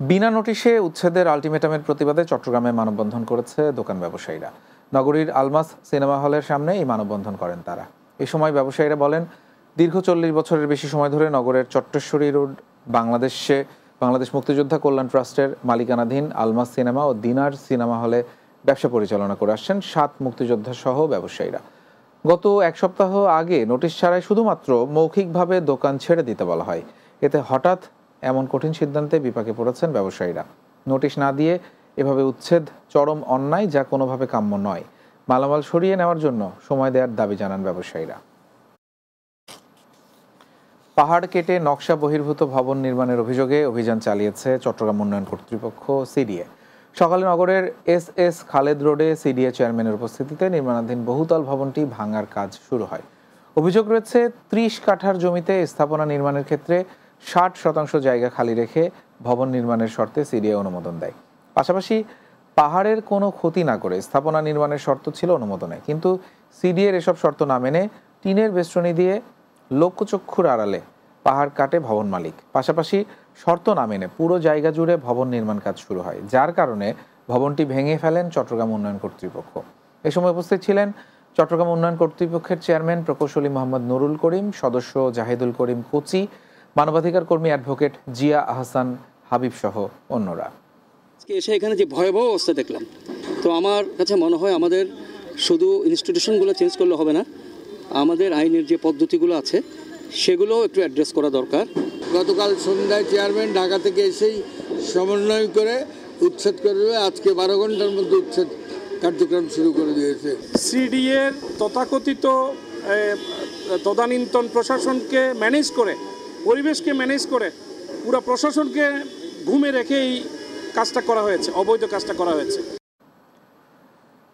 বিনা নোটিশে উচ্ছেদের আলটিমেটামের প্রতিবাদে চট্টগ্রামে মানববন্ধন করেছে দোকান ব্যবসায়ীরা। নগরীর আলমাস সিনেমা হলের সামনে এই মানববন্ধন করেন তারা। এই সময় ব্যবসায়ীরা বলেন, দীর্ঘ 40 বছরের বেশি সময় ধরে নগরের চট্টেশ্বরী রোড বাংলাদেশ মুক্তিযোদ্ধা কল্যাণ ট্রাস্টের মালিকানাধীন আলমাস সিনেমা ও দিনার সিনেমা হলে ব্যবসা পরিচালনা করে আসছেন 7 মুক্তিযোদ্ধা সহ ব্যবসায়ীরা। গত এক সপ্তাহ আগে নোটিশ ছাড়াই শুধুমাত্র মৌখিকভাবে দোকান ছেড়ে দিতে বলা হয়। এতে হঠাৎ এমন কঠিন সিদ্ধান্তে বিপাকে পড়েছেন ব্যবসায়ীরা। নোটিশ না দিয়ে এভাবে উচ্ছেদ চরম অন্যায়, যা কোনোভাবে কাম্য নয়। মালামাল সরিয়ে নেওয়ার জন্য সময় দেওয়ার দাবি জানান ব্যবসায়ীরা। পাহাড় কেটে নকশা বহির্ভূত ভবন নির্মাণের অভিযোগে অভিযান চালিয়েছে চট্টগ্রাম উন্নয়ন কর্তৃপক্ষ সিডিএ। সকালে নগরের এস খালেদ রোডে সিডিএ চেয়ারম্যানের উপস্থিতিতে নির্মাণাধীন বহুতল ভবনটি ভাঙার কাজ শুরু হয়। অভিযোগ রয়েছে 30 কাঠার জমিতে স্থাপনা নির্মাণের ক্ষেত্রে 60% জায়গা খালি রেখে ভবন নির্মাণের শর্তে সিডিএ অনুমোদন দেয়। পাশাপাশি পাহাড়ের কোনো ক্ষতি না করে স্থাপনা নির্মাণের শর্ত ছিল অনুমোদনে, কিন্তু সিডিএর এসব শর্ত না মেনে টিনের বেষ্টনী দিয়ে লোকচক্ষুর আড়ালে পাহাড় কাটে ভবন মালিক। পাশাপাশি শর্ত না মেনে পুরো জায়গা জুড়ে ভবন নির্মাণ কাজ শুরু হয়, যার কারণে ভবনটি ভেঙে ফেলেন চট্টগ্রাম উন্নয়ন কর্তৃপক্ষ। এ সময় উপস্থিত ছিলেন চট্টগ্রাম উন্নয়ন কর্তৃপক্ষের চেয়ারম্যান প্রকৌশলী মোহাম্মদ নুরুল করিম, সদস্য জাহিদুল করিম কোচি, মানবাধিকার কর্মী অ্যাডভোকেট জিয়া আহসান হাবিব সহ অন্যরা। এসে এখানে যে ভয়াবহ অবস্থা দেখলাম, তো আমার কাছে মনে হয় আমাদের শুধু ইনস্টিটিউশনগুলো চেঞ্জ করলে হবে না, আমাদের আইনের যে পদ্ধতিগুলো আছে সেগুলোও একটু অ্যাড্রেস করা দরকার। গতকাল সন্ধ্যায় চেয়ারম্যান ঢাকা থেকে এসেই সমন্বয় করে উচ্ছেদ করবে। আজকে 12 ঘন্টার মধ্যে উচ্ছেদ কার্যক্রম শুরু করে দিয়েছে। সিডিএর তথাকথিত তদানীন্তন প্রশাসনকে ম্যানেজ করে, পরিবেশকে ম্যানেজ করে পুরো প্রশাসনকে ঘুমে রেখে এই কাজটা করা হয়েছে, অবৈধ কাজটা করা হয়েছে।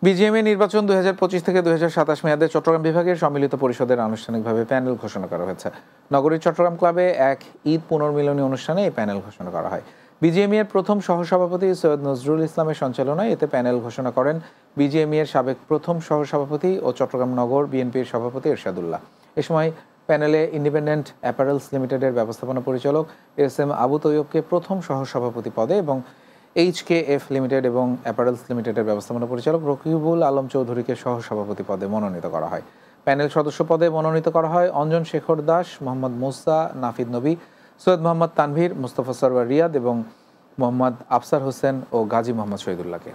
বিজিএমএ নির্বাচন 2025 থেকে 2027 মেয়াদে চট্টগ্রাম বিভাগের সম্মিলিত পরিষদের আনুষ্ঠানিকভাবে প্যানেল ঘোষণা করা হয়েছে। নগরীর চট্টগ্রাম ক্লাবে এক ঈদ পুনর্মিলনী অনুষ্ঠানে এই প্যানেল ঘোষণা করা হয়। বিজিএমএ এর প্রথম সহসভাপতি সৈয়দ নজরুল ইসলামের সঞ্চালনায় এতে প্যানেল ঘোষণা করেন বিজিএমএ এর সাবেক প্রথম সহসভাপতি ও চট্টগ্রাম নগর বিএনপির সভাপতি এরশাদুল্লাহ। এ সময় প্যানেলে ইন্ডিপেন্ডেন্ট অ্যাপারেলস লিমিটেডের ব্যবস্থাপনা পরিচালক এস.এম. আবু তৈয়বকে প্রথম সহসভাপতি পদে এবং HKF লিমিটেড এবং অ্যাপারেলস লিমিটেডের ব্যবস্থাপনা পরিচালক রকিবুল আলম চৌধুরীকে সহসভাপতি পদে মনোনীত করা হয়। প্যানেল সদস্য পদে মনোনীত করা হয় অঞ্জন শেখর দাস, মোহাম্মদ মুসা, নাফিদ নবী, সৈয়দ মোহাম্মদ তানভীর, মুস্তফা সরওয়ার রিয়াদ এবং মোহাম্মদ আফসার হোসেন ও গাজী মোহাম্মদ শহীদুল্লাহকে।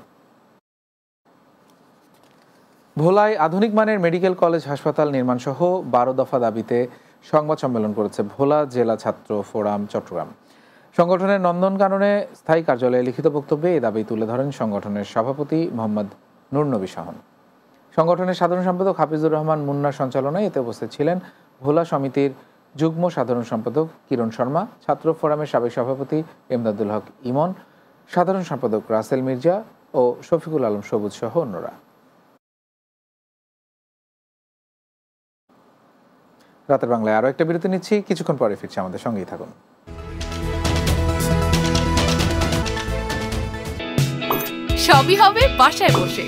ভোলায় আধুনিক মানের মেডিকেল কলেজ হাসপাতাল নির্মাণ সহ 12 দফা দাবিতে সংবাদ সম্মেলন করেছে ভোলা জেলা ছাত্র ফোরাম চট্টগ্রাম। সংগঠনের নন্দনকাননে স্থায়ী কার্যালয়ে লিখিত বক্তব্যে এই দাবি তুলে ধরেন সংগঠনের সভাপতি মোহাম্মদ নূর নবী শাহন। সংগঠনের সাধারণ সম্পাদক হাফিজুর রহমান মুন্নার সঞ্চালনায় এতে উপস্থিত ছিলেন ভোলা সমিতির যুগ্ম সাধারণ সম্পাদক কিরণ শর্মা, ছাত্র ফোরামের সাবেক সভাপতি এমদাদুল হক ইমন, সাধারণ সম্পাদক রাসেল মির্জা ও শফিকুল আলম সবুজ সহ অন্যরা। রাতের বাংলায় আরও একটা বিরতি নিচ্ছি, কিছুক্ষণ পরে ফিরছি, আমাদের সঙ্গেই থাকুন। সবই হবে বাসায় বসে।